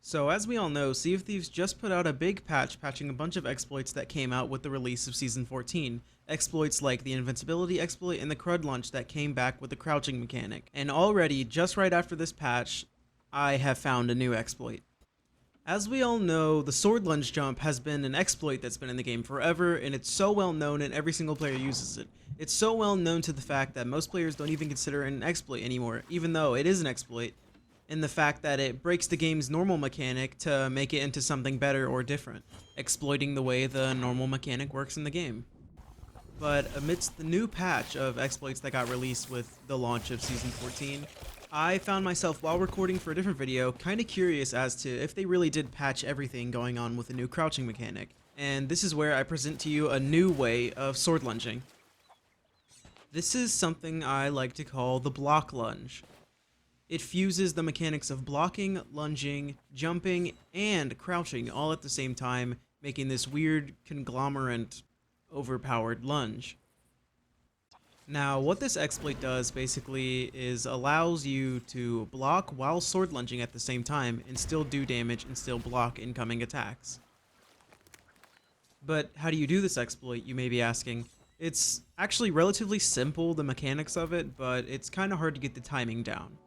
So as we all know, Sea of Thieves just put out a big patch patching a bunch of exploits that came out with the release of Season 14. Exploits like the Invincibility exploit and the Crud Lunge that came back with the crouching mechanic. And already, just right after this patch, I have found a new exploit. As we all know, the Sword Lunge jump has been an exploit that's been in the game forever, and it's so well known and every single player uses it. It's so well known to the fact that most players don't even consider it an exploit anymore, even though it is an exploit, in the fact that it breaks the game's normal mechanic to make it into something better or different, exploiting the way the normal mechanic works in the game. But amidst the new patch of exploits that got released with the launch of Season 14, I found myself, while recording for a different video, kind of curious as to if they really did patch everything going on with the new crouching mechanic. And this is where I present to you a new way of sword lunging. This is something I like to call the block lunge. It fuses the mechanics of blocking, lunging, jumping, and crouching all at the same time, making this weird conglomerate overpowered lunge. Now, what this exploit does basically is allows you to block while sword lunging at the same time and still do damage and still block incoming attacks. But how do you do this exploit, you may be asking? It's actually relatively simple, the mechanics of it, but it's kind of hard to get the timing down.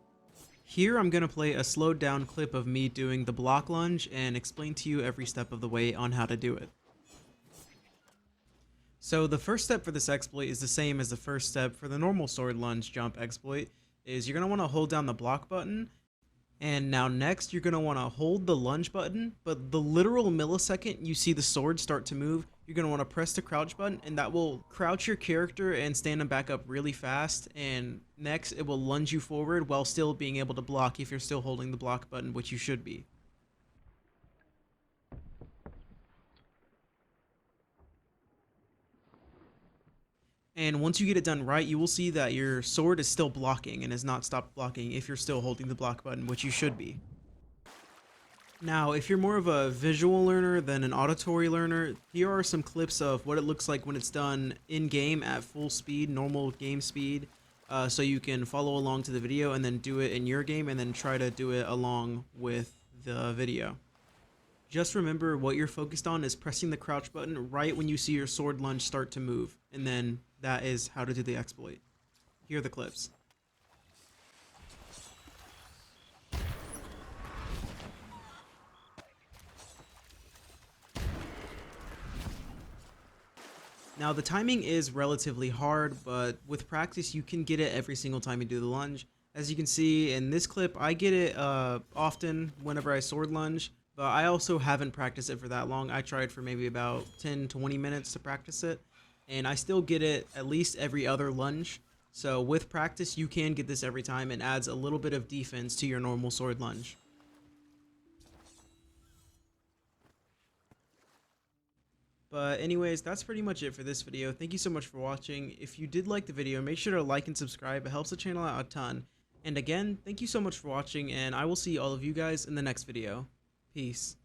Here I'm going to play a slowed down clip of me doing the block lunge and explain to you every step of the way on how to do it. So the first step for this exploit is the same as the first step for the normal sword lunge jump exploit, is you're going to want to hold down the block button, and now next you're going to want to hold the lunge button, but the literal millisecond you see the sword start to move, you're going to want to press the crouch button, and that will crouch your character and stand him back up really fast, and next it will lunge you forward while still being able to block if you're still holding the block button, which you should be. And once you get it done right, you will see that your sword is still blocking and has not stopped blocking if you're still holding the block button, which you should be. Now, if you're more of a visual learner than an auditory learner, here are some clips of what it looks like when it's done in-game at full speed, normal game speed, so you can follow along to the video and then do it in your game and then try to do it along with the video. Just remember what you're focused on is pressing the crouch button right when you see your sword lunge start to move, and then that is how to do the exploit. Here are the clips. Now the timing is relatively hard, but with practice you can get it every single time you do the lunge. As you can see in this clip, I get it often whenever I sword lunge, but I also haven't practiced it for that long. I tried for maybe about 10-20 minutes to practice it, and I still get it at least every other lunge. So with practice you can get this every time, and adds a little bit of defense to your normal sword lunge. But anyways, that's pretty much it for this video. Thank you so much for watching. If you did like the video, make sure to like and subscribe. It helps the channel out a ton. And again, thank you so much for watching, and I will see all of you guys in the next video. Peace.